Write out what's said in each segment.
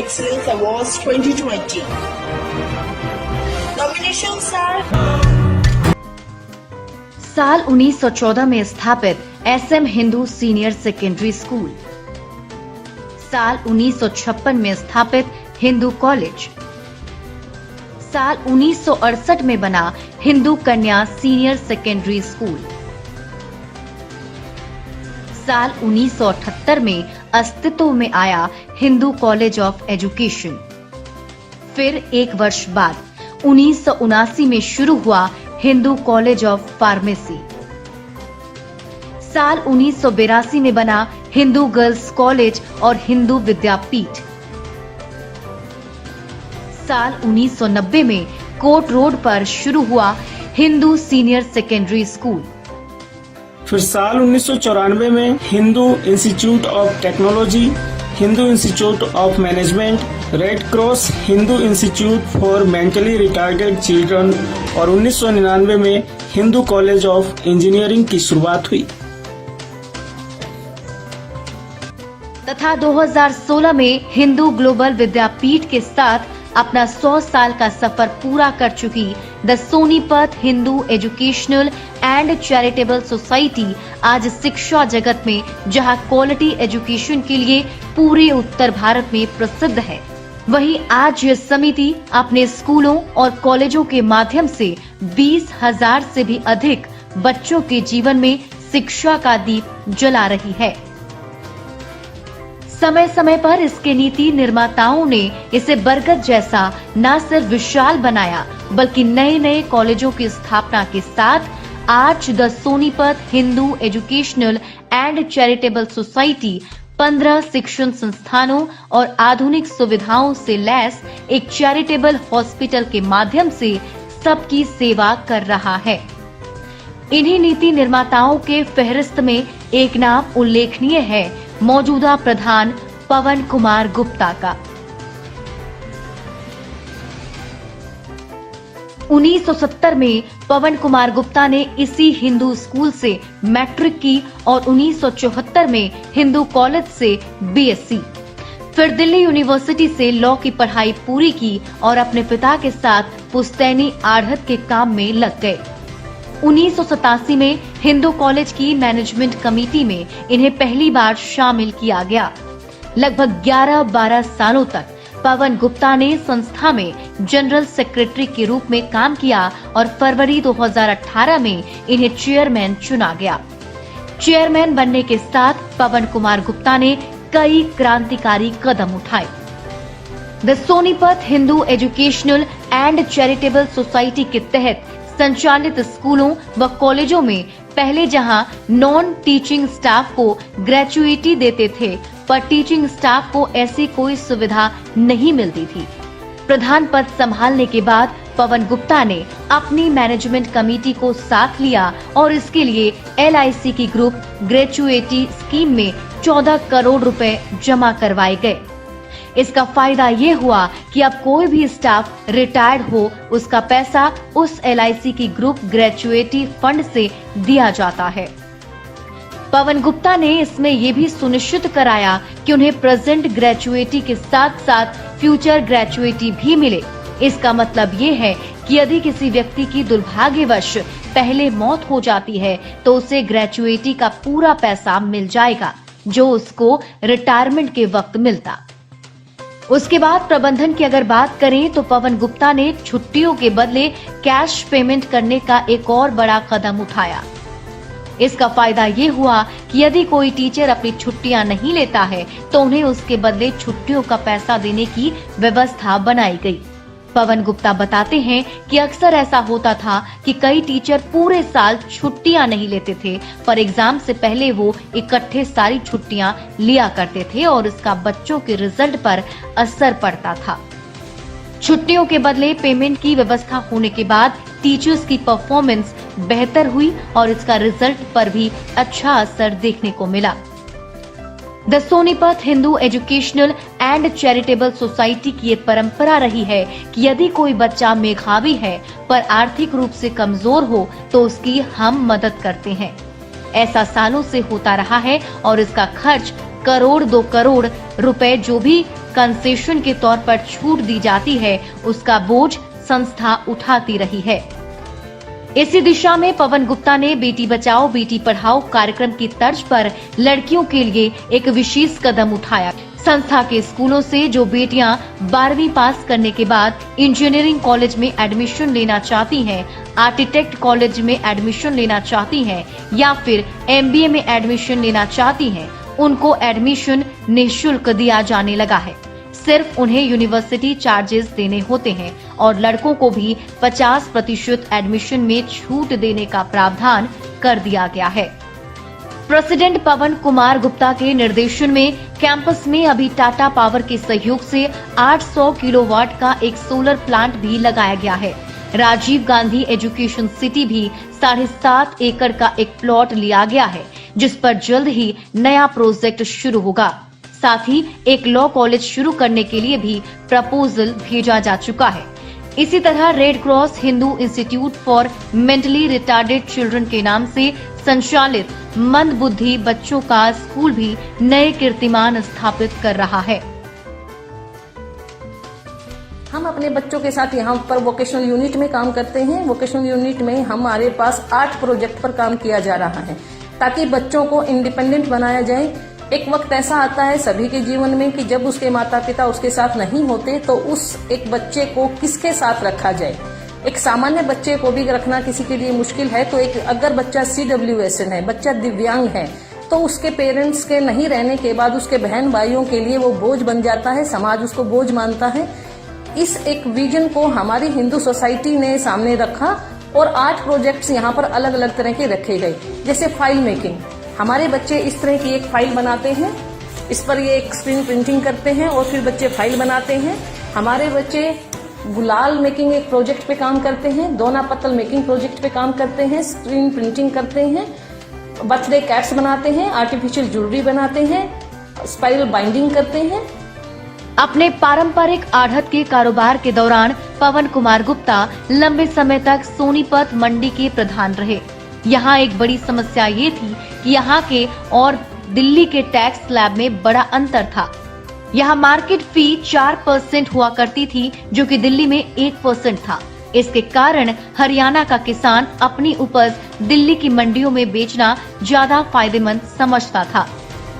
Excellence Awards 2020. Nominations are साल 1914 में स्थापित SM Hindu senior secondary school, साल 1956 में स्थापित हिंदू कॉलेज, साल 1968 में बना हिंदू कन्या सीनियर सेकेंडरी स्कूल, साल 1978 में अस्तित्व में आया हिंदू कॉलेज ऑफ एजुकेशन। फिर एक वर्ष बाद 1979 में शुरू हुआ हिंदू कॉलेज ऑफ फार्मेसी। साल 1982 में बना हिंदू गर्ल्स कॉलेज और हिंदू विद्यापीठ। साल 1990 में कोट रोड पर शुरू हुआ हिंदू सीनियर सेकेंडरी स्कूल। फिर साल 1994 में Hindu institute of technology, Hindu institute of management, red cross Hindu institute for mentally retarded children और 1999 में हिंदू कॉलेज ऑफ इंजीनियरिंग की शुरुआत हुई तथा 2016 में हिंदू ग्लोबल विद्यापीठ के साथ अपना 100 साल का सफर पूरा कर चुकी the Sonipat Hindu educational and charitable society आज शिक्षा जगत में जहां क्वालिटी एजुकेशन के लिए पूरे उत्तर भारत में प्रसिद्ध है, वहीं आज यह समिति अपने स्कूलों और कॉलेजों के माध्यम से 20,000 से भी अधिक बच्चों के जीवन में शिक्षा का दीप जला रही है। समय समय पर इसके नीति निर्माताओं ने इसे बरगद जैसा न सिर्फ विशाल बनाया बल्कि नए नए कॉलेजों की स्थापना के साथ आज the Sonipat Hindu educational and charitable society 15 शिक्षण संस्थानों और आधुनिक सुविधाओं से लैस एक चैरिटेबल हॉस्पिटल के माध्यम से सबकी सेवा कर रहा है। इन्हीं नीति निर्माताओं के फहरिस्त में एक नाम उल्लेखनीय है मौजूदा प्रधान पवन कुमार गुप्ता का। 1970 में पवन कुमार गुप्ता ने इसी हिंदू स्कूल से मैट्रिक की और 1974 में हिंदू कॉलेज से बीएससी, फिर दिल्ली यूनिवर्सिटी से लॉ की पढ़ाई पूरी की और अपने पिता के साथ पुश्तैनी आढ़त के काम में लग गए। 1987 में हिंदू कॉलेज की मैनेजमेंट कमेटी में इन्हें पहली बार शामिल किया गया। लगभग 11-12 सालों तक पवन गुप्ता ने संस्था में जनरल सेक्रेटरी के रूप में काम किया और फरवरी 2018 में इन्हें चेयरमैन चुना गया। चेयरमैन बनने के साथ पवन कुमार गुप्ता ने कई क्रांतिकारी कदम उठाए। The Sonipat Hindu educational and charitable society के तहत संचालित स्कूलों व कॉलेजों में पहले जहां नॉन टीचिंग स्टाफ को ग्रेचुइटी देते थे, पर टीचिंग स्टाफ को ऐसी कोई सुविधा नहीं मिलती थी। प्रधान पद संभालने के बाद पवन गुप्ता ने अपनी मैनेजमेंट कमेटी को साथ लिया और इसके लिए LIC की ग्रुप ग्रेचुइटी स्कीम में 14 करोड़ रुपए जमा करवाए गए। इसका फायदा ये हुआ कि अब कोई भी स्टाफ रिटायर्ड हो उसका पैसा उस LIC की ग्रुप ग्रेचुइटी फंड से दिया जाता है। पवन गुप्ता ने इसमें ये भी सुनिश्चित कराया कि उन्हें प्रेजेंट ग्रेचुइटी के साथ साथ फ्यूचर ग्रेचुइटी भी मिले। इसका मतलब ये है कि यदि किसी व्यक्ति की दुर्भाग्यवश पहले मौत हो जाती है तो उसे ग्रेचुइटी का पूरा पैसा मिल जाएगा जो उसको रिटायरमेंट के वक्त मिलता। उसके बाद प्रबंधन की अगर बात करें तो पवन गुप्ता ने छुट्टियों के बदले कैश पेमेंट करने का एक और बड़ा कदम उठाया। इसका फायदा ये हुआ कि यदि कोई टीचर अपनी छुट्टियां नहीं लेता है तो उन्हें उसके बदले छुट्टियों का पैसा देने की व्यवस्था बनाई गई। पवन गुप्ता बताते हैं कि अक्सर ऐसा होता था कि कई टीचर पूरे साल छुट्टियां नहीं लेते थे, पर एग्जाम से पहले वो इकट्ठे सारी छुट्टियां लिया करते थे और इसका बच्चों के रिजल्ट पर असर पड़ता था। छुट्टियों के बदले पेमेंट की व्यवस्था होने के बाद टीचर्स की परफॉर्मेंस बेहतर हुई और इसका रिजल्ट पर भी अच्छा असर देखने को मिला। The Sonipat Hindu educational and charitable society की ये परंपरा रही है कि यदि कोई बच्चा मेधावी है पर आर्थिक रूप से कमजोर हो तो उसकी हम मदद करते हैं। ऐसा सालों से होता रहा है और इसका खर्च 1-2 करोड़ रुपए जो भी कंसेशन के तौर पर छूट दी जाती है, उसका बोझ संस्था उठाती रही है। इसी दिशा में पवन गुप्ता ने बेटी बचाओ बेटी पढ़ाओ कार्यक्रम की तर्ज पर लड़कियों के लिए एक विशेष कदम उठाया। संस्था के स्कूलों से जो बेटियां 12वीं पास करने के बाद इंजीनियरिंग कॉलेज में एडमिशन लेना चाहती हैं, आर्किटेक्ट कॉलेज में एडमिशन लेना चाहती हैं या फिर MBA में एडमिशन लेना चाहती हैं, उनको एडमिशन निःशुल्क दिया जाने लगा है। सिर्फ उन्हें यूनिवर्सिटी चार्जेस देने होते हैं और लड़कों को भी 50% एडमिशन में छूट देने का प्रावधान कर दिया गया है। प्रेसिडेंट पवन कुमार गुप्ता के निर्देशन में कैंपस में अभी टाटा पावर के सहयोग से 800 किलोवाट का एक सोलर प्लांट भी लगाया गया है। राजीव गांधी एजुकेशन सिटी भी 7.5 एकड़ का एक प्लॉट लिया गया है, जिस पर जल्द ही नया प्रोजेक्ट शुरू होगा। साथ ही एक लॉ कॉलेज शुरू करने के लिए भी प्रपोजल भेजा जा चुका है। इसी तरह red cross Hindu institute for mentally retarded children के नाम से संचालित मंद बुद्धि बच्चों का स्कूल भी नए कीर्तिमान स्थापित कर रहा है। हम अपने बच्चों के साथ यहाँ पर वोकेशनल यूनिट में काम करते हैं। वोकेशनल यूनिट में हमारे पास 8 प्रोजेक्ट पर काम किया जा रहा है ताकि बच्चों को इंडिपेंडेंट बनाया जाए। एक वक्त ऐसा आता है सभी के जीवन में कि जब उसके माता पिता उसके साथ नहीं होते तो उस एक बच्चे को किसके साथ रखा जाए। एक सामान्य बच्चे को भी रखना किसी के लिए मुश्किल है, तो एक अगर बच्चा CWSN है, बच्चा दिव्यांग है, तो उसके पेरेंट्स के नहीं रहने के बाद उसके बहन भाइयों के लिए वो बोझ बन जाता है, समाज उसको बोझ मानता है। इस एक विजन को हमारी हिंदू सोसाइटी ने सामने रखा और 8 प्रोजेक्ट्स यहाँ पर अलग अलग तरह के रखे गए। जैसे फाइल मेकिंग, हमारे बच्चे इस तरह की एक फाइल बनाते हैं, इस पर ये एक स्क्रीन प्रिंटिंग करते हैं और फिर बच्चे फाइल बनाते हैं। हमारे बच्चे गुलाल मेकिंग एक प्रोजेक्ट पे काम करते हैं, दोना पत्तल मेकिंग प्रोजेक्ट पे काम करते हैं, स्क्रीन प्रिंटिंग करते हैं, बर्थडे कैट्स बनाते हैं, आर्टिफिशियल ज्वेलरी बनाते हैं, स्पाइरल बाइंडिंग करते हैं। अपने पारंपरिक आढ़त के कारोबार के दौरान पवन कुमार गुप्ता लंबे समय तक सोनीपत मंडी के प्रधान रहे। यहाँ एक बड़ी समस्या ये थी कि यहाँ के और दिल्ली के टैक्स स्लैब में बड़ा अंतर था। यहाँ मार्केट फी 4% हुआ करती थी, जो कि दिल्ली में 1% था। इसके कारण हरियाणा का किसान अपनी उपज दिल्ली की मंडियों में बेचना ज्यादा फायदेमंद समझता था।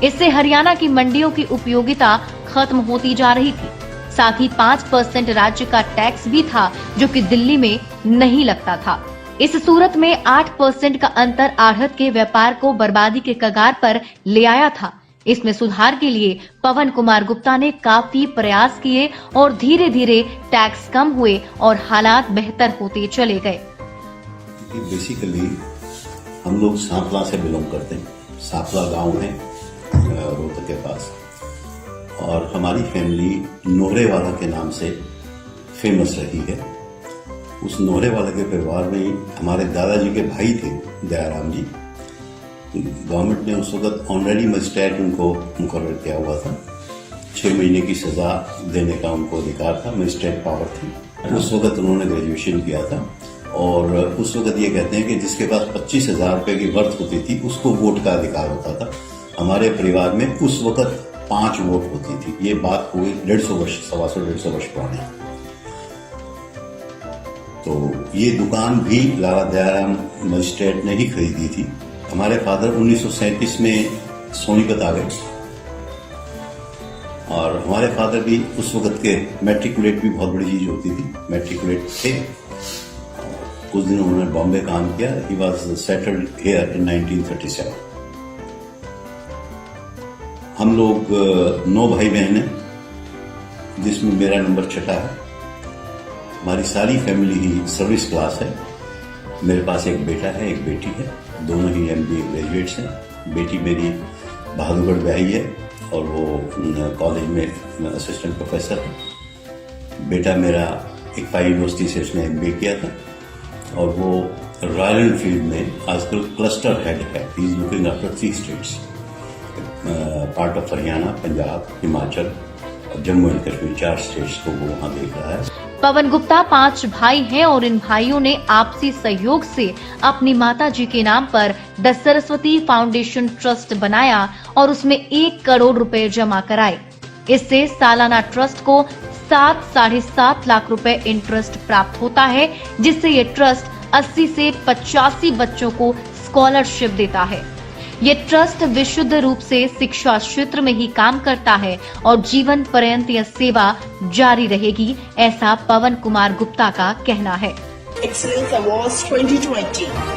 इससे हरियाणा की मंडियों की उपयोगिता खत्म होती जा रही थी। साथ ही 5% राज्य का टैक्स भी था, जो कि दिल्ली में नहीं लगता था। इस सूरत में 8% का अंतर आढ़त के व्यापार को बर्बादी के कगार पर ले आया था। इसमें सुधार के लिए पवन कुमार गुप्ता ने काफी प्रयास किए और धीरे धीरे टैक्स कम हुए और हालात बेहतर होते चले गए। बेसिकली हम लोग सांपला से बिलोंग करते हैं। सांपला गांव है रोहतक के पास, और हमारी फैमिली नोहरेवाला के नाम से फेमस रही है। उस नोहरेवाला के परिवार में हमारे दादाजी के भाई थे दयाराम जी। गवर्नमेंट ने उस वक्त ऑनरेरी मजिस्ट्रेट उनको मुकर्रर किया हुआ था। 6 महीने की सजा देने का उनको अधिकार था, मजिस्ट्रेट पावर थी। उस वक्त उन्होंने ग्रेजुएशन किया था और उस वक्त ये कहते हैं कि जिसके पास 25,000 रुपए की वर्थ होती थी उसको वोट का अधिकार होता था। हमारे परिवार में उस वक्त 5 वोट होती थी। ये बात हुई 150 वर्ष, 125 वर्ष पुरानी। तो ये दुकान भी लाला दयाराम मजिस्ट्रेट ने ही खरीदी थी। हमारे फादर 1937 में सोनीपत आ गए और हमारे फादर भी उस वक्त के मैट्रिकुलेट भी बहुत बड़ी चीज होती थी, मैट्रिकुलेट थे। कुछ दिन उन्होंने बॉम्बे काम किया। He was settled here in 1937। हम लोग 9 भाई बहन हैं, जिसमें मेरा नंबर 6 है। हमारी सारी फैमिली ही सर्विस क्लास है। मेरे पास एक बेटा है, एक बेटी है, दोनों ही MBA ग्रेजुएट्स हैं। बेटी मेरी बहादुरगढ़ ब्याही है और वो कॉलेज में असिस्टेंट प्रोफेसर है। बेटा मेरा इकफा यूनिवर्सिटी से उसने MBA किया था और वो रॉयल एनफील्ड में आजकल क्लस्टर हेड है। He is looking after 3 states, part of Haryana, Punjab, Himachal और जम्मू एंड कश्मीर, 4 स्टेट्स को वो वहाँ देख रहा है। पवन गुप्ता 5 भाई हैं और इन भाइयों ने आपसी सहयोग से अपनी माताजी के नाम पर द सरस्वती फाउंडेशन ट्रस्ट बनाया और उसमें 1 करोड़ रुपए जमा कराए। इससे सालाना ट्रस्ट को 7-7.5 लाख रुपए इंटरेस्ट प्राप्त होता है, जिससे ये ट्रस्ट 80 से 85 बच्चों को स्कॉलरशिप देता है। ये ट्रस्ट विशुद्ध रूप से शिक्षा क्षेत्र में ही काम करता है और जीवन पर्यंत यह सेवा जारी रहेगी, ऐसा पवन कुमार गुप्ता का कहना है। Excellence Awards 2020